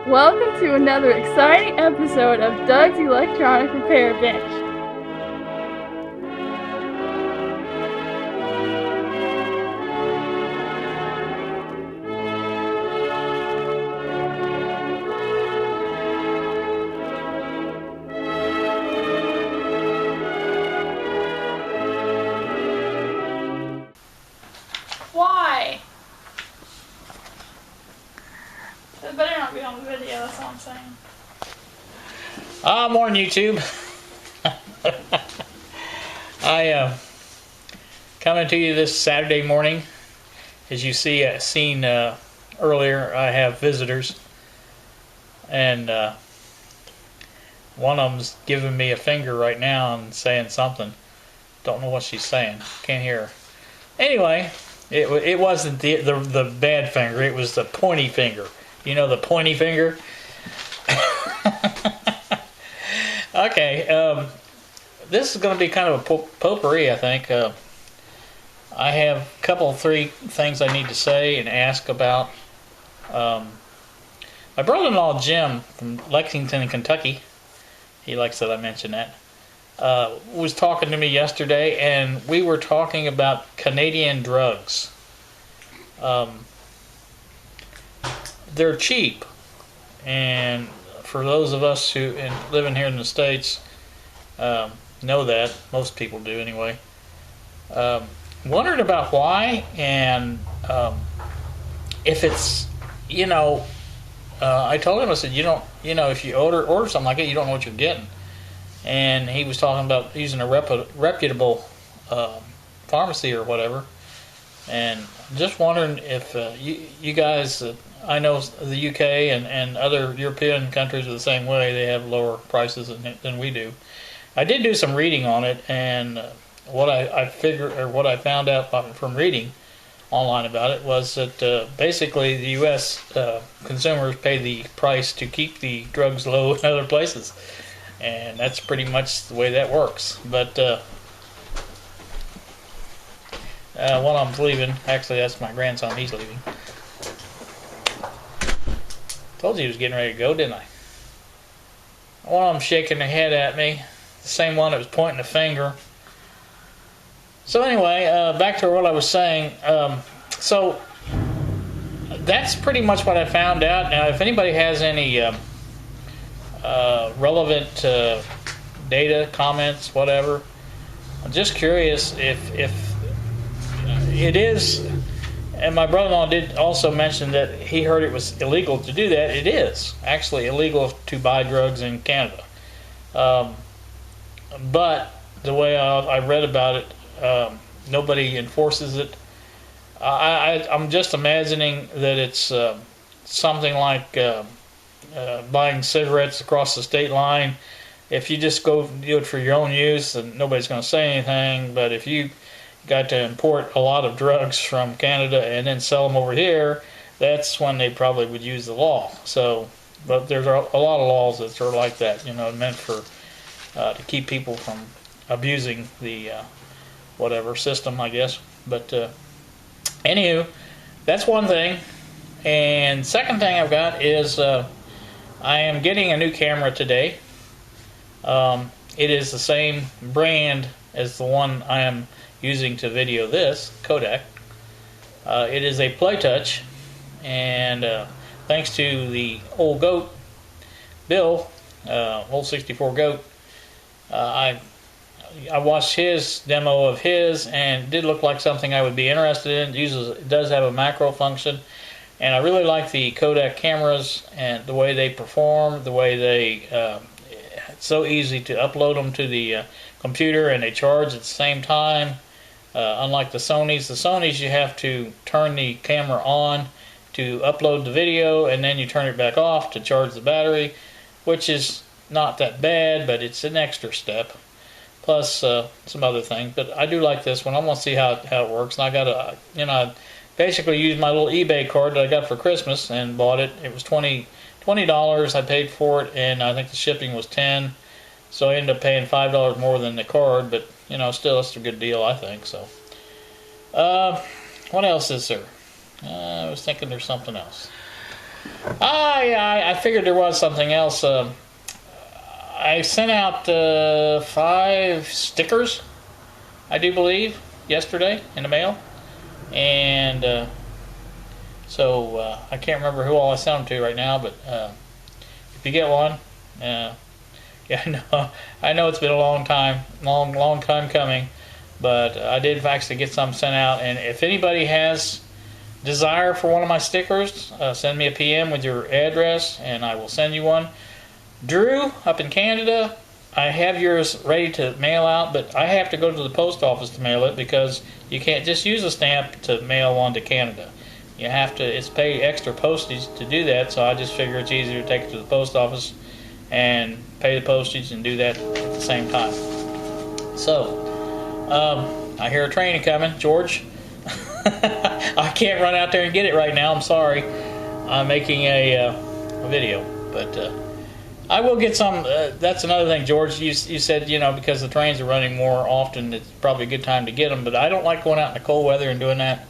Welcome to another exciting episode of Doug's Electronic Repair Bench. Why? It better not be on video, that's all I'm saying. Morning, YouTube. Coming to you this Saturday morning. As you seen earlier, I have visitors, and one of them's giving me a finger right now and saying something. Don't know what she's saying. Can't hear her. Anyway, it wasn't the bad finger. It was the pointy finger. You know, the pointy finger? Okay, this is going to be kind of a potpourri, I think. I have three things I need to say and ask about. My brother-in-law, Jim, from Lexington, Kentucky, he likes that I mention that, was talking to me yesterday, and we were talking about Canadian drugs. They're cheap, and for those of us who living here in the States know that. Most people do anyway. Wondered about why, and if it's, I told him, I said, if you order something like it, you don't know what you're getting. And he was talking about using a reputable pharmacy or whatever. And just wondering if you guys, I know the UK and other European countries are the same way. They have lower prices than we do. I did do some reading on it, and what I found out from reading online about it was that basically the U.S. Consumers pay the price to keep the drugs low in other places, and that's pretty much the way that works. But one of them's leaving. Actually, that's my grandson. He's leaving. Told you he was getting ready to go, didn't I? One of them shaking their head at me. The same one that was pointing the finger. So anyway, back to what I was saying. So that's pretty much what I found out. Now, if anybody has any relevant data, comments, whatever, I'm just curious if it is. And my brother-in-law did also mention that he heard it was illegal to do that. It is actually illegal to buy drugs in Canada. But the way I read about it, nobody enforces it. I'm just imagining that it's something like buying cigarettes across the state line. If you just go do it for your own use, then nobody's going to say anything. But if you got to import a lot of drugs from Canada and then sell them over here, that's when they probably would use the law. So, but there's a lot of laws that are like that, meant for to keep people from abusing the whatever system, I guess. But anywho, that's one thing. And second thing I've got is I am getting a new camera today. It is the same brand as the one I am using to video this, Kodak. It is a PlayTouch, and thanks to the old goat, Bill, old 64 goat, I watched his demo of his, and it did look like something I would be interested in. It does have a macro function, and I really like the Kodak cameras and the way they perform, the way they it's so easy to upload them to the computer, and they charge at the same time. Unlike the Sonys you have to turn the camera on to upload the video, and then you turn it back off to charge the battery, which is not that bad, but it's an extra step. Plus some other things. But I do like this one. I want to see how it works. And I got I basically used my little eBay card that I got for Christmas and bought it. It was $20 I paid for it, and I think the shipping was $10. So I ended up paying $5 more than the card, but still it's a good deal, I think. So, what else is there? I was thinking there's something else. I figured there was something else. I sent out 5 stickers, I do believe, yesterday in the mail. And so I can't remember who all I sent them to right now, but if you get one, yeah, I know it's been a long time coming, but I did actually get some sent out. And if anybody has desire for one of my stickers, send me a PM with your address, and I will send you one. Drew, up in Canada, I have yours ready to mail out, but I have to go to the post office to mail it because you can't just use a stamp to mail one to Canada. You have to, it's pay extra postage to do that, so I just figure it's easier to take it to the post office and pay the postage and do that at the same time. So, I hear a train coming, George. I can't run out there and get it right now, I'm sorry. I'm making a video, but I will get some. That's another thing, George. You said, because the trains are running more often, it's probably a good time to get them. But I don't like going out in the cold weather and doing that.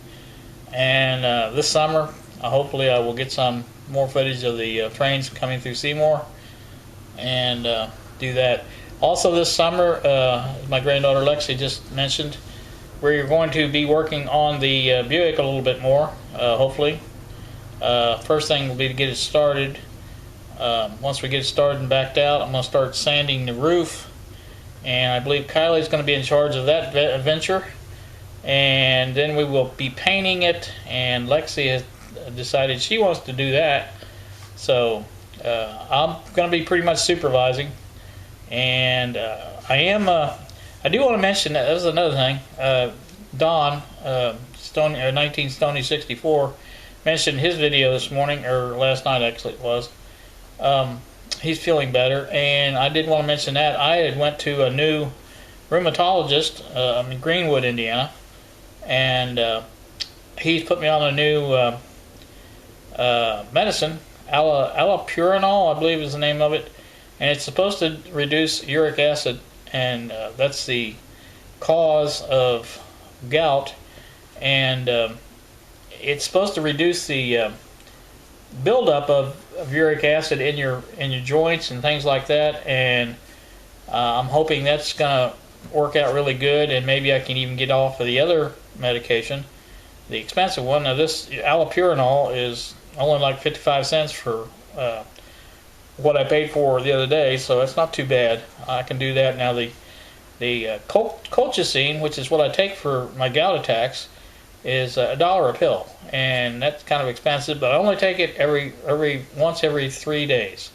And this summer, hopefully, I will get some more footage of the trains coming through Seymour and do that. Also, this summer, my granddaughter Lexi just mentioned, we're going to be working on the Buick a little bit more. Hopefully, first thing will be to get it started. Once we get it started and backed out, I'm going to start sanding the roof, and I believe Kylie's going to be in charge of that venture, and then we will be painting it, and Lexi has decided she wants to do that, so I'm going to be pretty much supervising. And I do want to mention that was another thing. Don, 19 Stony 64, mentioned his video this morning, or last night actually it was. He's feeling better, and I did want to mention that I had went to a new rheumatologist in Greenwood, Indiana, and he's put me on a new medicine, allopurinol, I believe is the name of it, and it's supposed to reduce uric acid, and that's the cause of gout, and it's supposed to reduce the buildup of uric acid in your joints and things like that, and I'm hoping that's going to work out really good, and maybe I can even get off of the other medication, the expensive one. Now this allopurinol is only like 55 cents for what I paid for the other day, so it's not too bad. I can do that now. The colchicine, which is what I take for my gout attacks, is $1 a pill, and that's kind of expensive, but I only take it once every 3 days,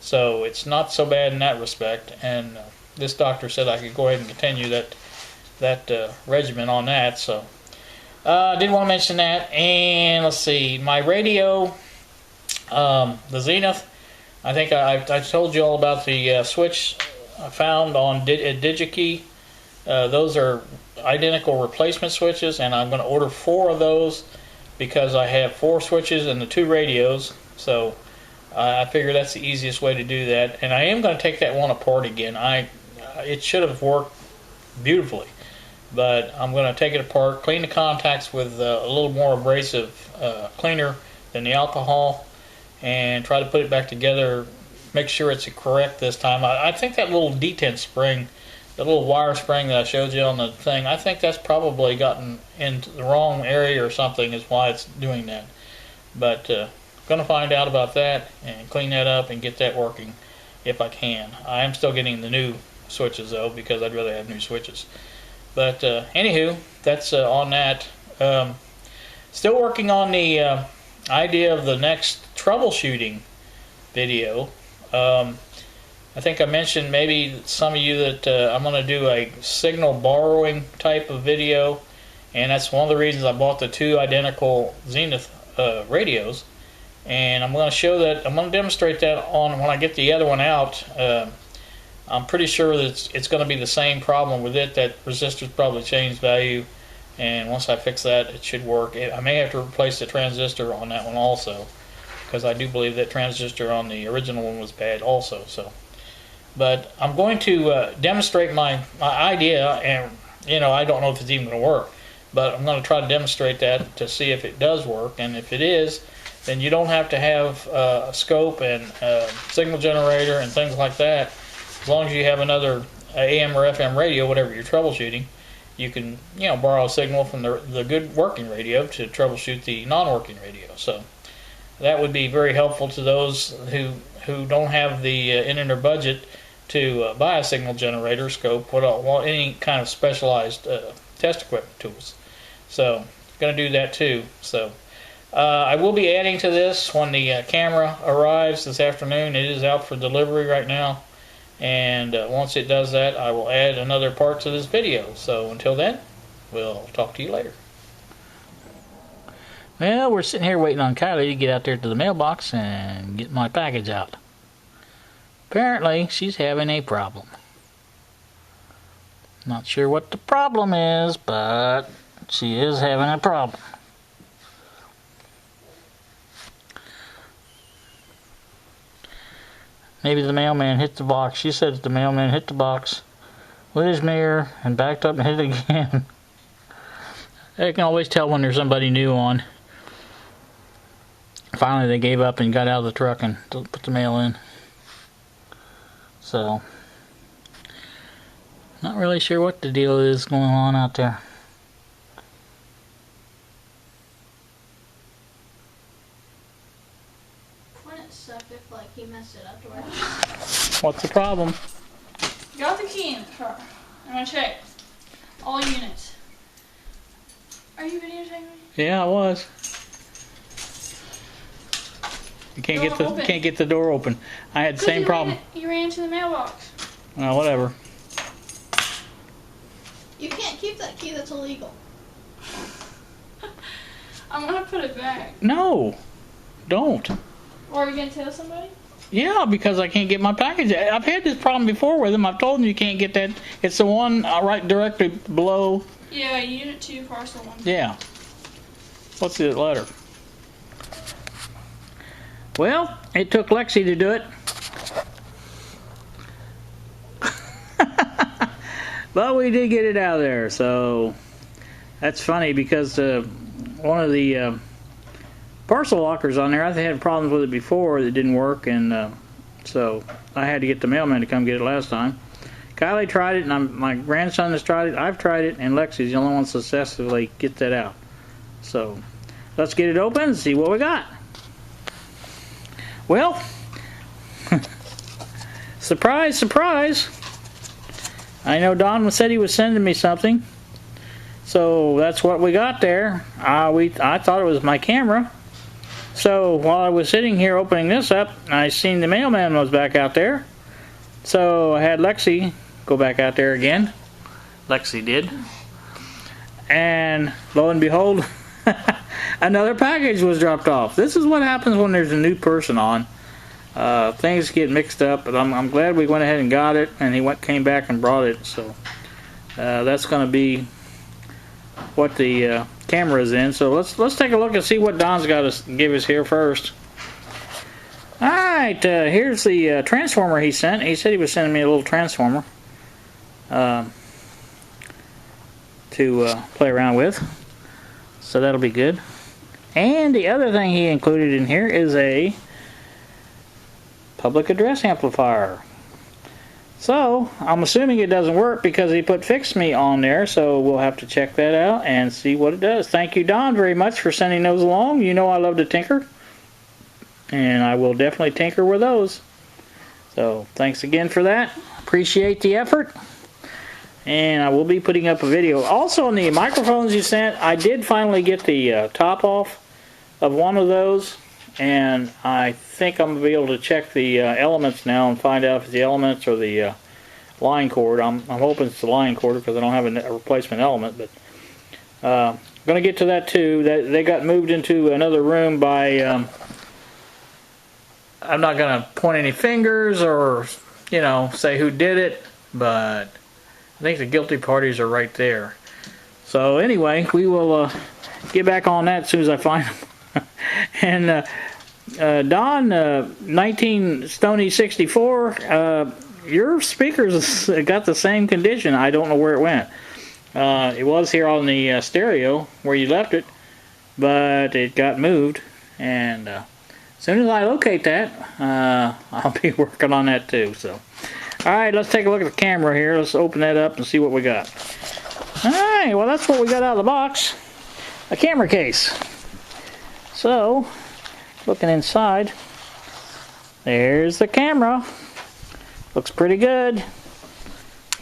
so it's not so bad in that respect. And this doctor said I could go ahead and continue that regimen on that. So I did want to mention that. And let's see, my radio, the Zenith. I think I told you all about the switch I found on DigiKey. Those are identical replacement switches, and I'm going to order 4 of those because I have 4 switches and the 2 radios, so I figure that's the easiest way to do that. And I am going to take that one apart again. It should have worked beautifully, but I'm going to take it apart, clean the contacts with a little more abrasive cleaner than the alcohol, and try to put it back together, make sure it's correct this time. I think that little detent spring, the little wire spring that I showed you on the thing, I think that's probably gotten into the wrong area or something is why it's doing that. But going to find out about that and clean that up and get that working if I can. I am still getting the new switches though, because I'd rather have new switches. But anywho, that's on that. Still working on the idea of the next troubleshooting video. I think I mentioned maybe some of you that I'm going to do a signal borrowing type of video, and that's one of the reasons I bought the 2 identical Zenith radios. And I'm going to show that, I'm going to demonstrate that on when I get the other one out. I'm pretty sure that it's going to be the same problem with it, that resistors probably changed value, and once I fix that it should work. I may have to replace the transistor on that one also, because I do believe that transistor on the original one was bad also. So, but I'm going to demonstrate my idea, and I don't know if it's even going to work, but I'm going to try to demonstrate that to see if it does work, and if it is, then you don't have to have a scope and a signal generator and things like that. As long as you have another AM or FM radio, whatever you're troubleshooting, you can, borrow a signal from the good working radio to troubleshoot the non-working radio. So that would be very helpful to those who don't have the in their budget to buy a signal generator, scope, any kind of specialized test equipment tools. So going to do that too. So I will be adding to this when the camera arrives this afternoon. It is out for delivery right now, and once it does that, I will add another part to this video. So until then, we'll talk to you later. Well, we're sitting here waiting on Kylie to get out there to the mailbox and get my package out. Apparently, she's having a problem. Not sure what the problem is, but she is having a problem. Maybe the mailman hit the box. She said that the mailman hit the box with his mirror and backed up and hit it again. I can always tell when there's somebody new on. Finally, they gave up and got out of the truck and put the mail in. So, not really sure what the deal is going on out there. Wouldn't it suck if, like, he messed it up to where... What's the problem? Got the key in the car. I'm gonna check all units. Are you videotaping me? Yeah, I was. You can't get the door open. I had the same problem. You ran into the mailbox. Well, whatever. You can't keep that key. That's illegal. I'm gonna put it back. No, don't. Or are you gonna tell somebody? Yeah, because I can't get my package. I've had this problem before with them. I've told them you can't get that. It's the one right directly below. Yeah, Unit 2, Parcel 1. Yeah. What's the letter? Well, it took Lexi to do it. But we did get it out of there, so that's funny because one of the parcel lockers on there, I had problems with it before that didn't work, and so I had to get the mailman to come get it last time. Kylie tried it, and my grandson has tried it, I've tried it, and Lexi's the only one to successfully get that out. So let's get it open and see what we got. Well, surprise, surprise. I know Don said he was sending me something, so that's what we got there. I thought it was my camera. So while I was sitting here opening this up, I seen the mailman was back out there. So I had Lexi go back out there again. Lexi did. And lo and behold, another package was dropped off. This is what happens when there's a new person on. Things get mixed up, but I'm glad we went ahead and got it, and he came back and brought it. So that's going to be what the camera is in. So let's take a look and see what Don's got to give us here first. All right, here's the transformer he sent. He said he was sending me a little transformer to play around with. So that'll be good. And the other thing he included in here is a public address amplifier. So I'm assuming it doesn't work because he put Fix Me on there, so we'll have to check that out and see what it does. Thank you, Don, very much for sending those along. You know I love to tinker, and I will definitely tinker with those. So thanks again for that. Appreciate the effort. And I will be putting up a video. Also on the microphones you sent, I did finally get the top off of one of those, and I think I'm going to be able to check the elements now and find out if it's the elements or the line cord. I'm hoping it's the line cord because I don't have a replacement element, but I'm going to get to that too. They got moved into another room by, I'm not going to point any fingers or, say who did it, but I think the guilty parties are right there. So anyway, we will get back on that as soon as I find them. And Don, 19 Stony 64, your speakers got the same condition. I don't know where it went. It was here on the stereo where you left it, but it got moved, And as soon as I locate that, I'll be working on that too. So, alright, let's take a look at the camera here. Let's open that up and see what we got. Alright, well that's what we got out of the box. A camera case. So, looking inside, there's the camera. Looks pretty good.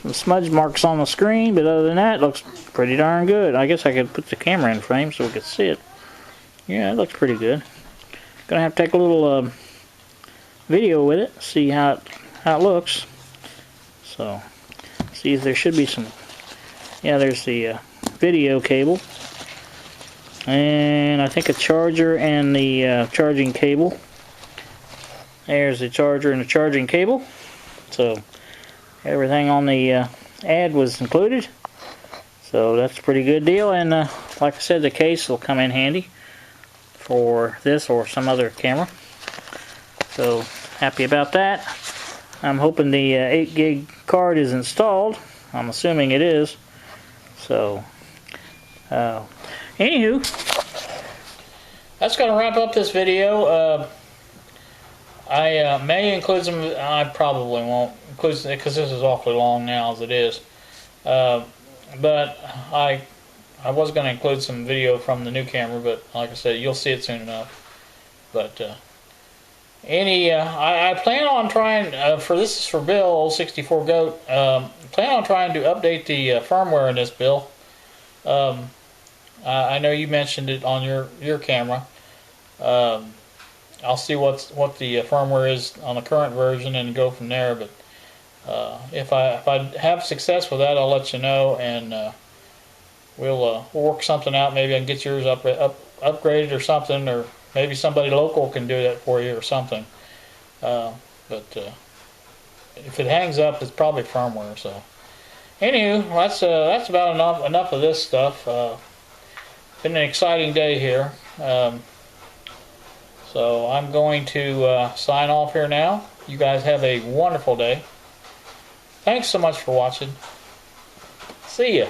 Some smudge marks on the screen, but other than that, it looks pretty darn good. I guess I could put the camera in frame so we could see it. Yeah, it looks pretty good. Gonna have to take a little video with it, see how it looks. So, see if there should be some. Yeah, there's the video cable, and I think a charger and the charging cable. There's the charger and the charging cable. So everything on the ad was included. So that's a pretty good deal. And like I said, the case will come in handy for this or some other camera. So happy about that. I'm hoping the 8 gig card is installed. I'm assuming it is. So anywho, that's going to wrap up this video. I may include some. I probably won't include because this is awfully long now as it is. But I was going to include some video from the new camera, but like I said, you'll see it soon enough. But I plan on trying for this is for Bill, old 64 Goat. Plan on trying to update the firmware in this, Bill. I know you mentioned it on your camera. I'll see what the firmware is on the current version and go from there. But if I have success with that, I'll let you know, and we'll work something out. Maybe I can get yours upgraded or something, or maybe somebody local can do that for you or something. But if it hangs up, it's probably firmware. So, anywho, that's about enough of this stuff. Been an exciting day here. So I'm going to sign off here now. You guys have a wonderful day. Thanks so much for watching. See ya.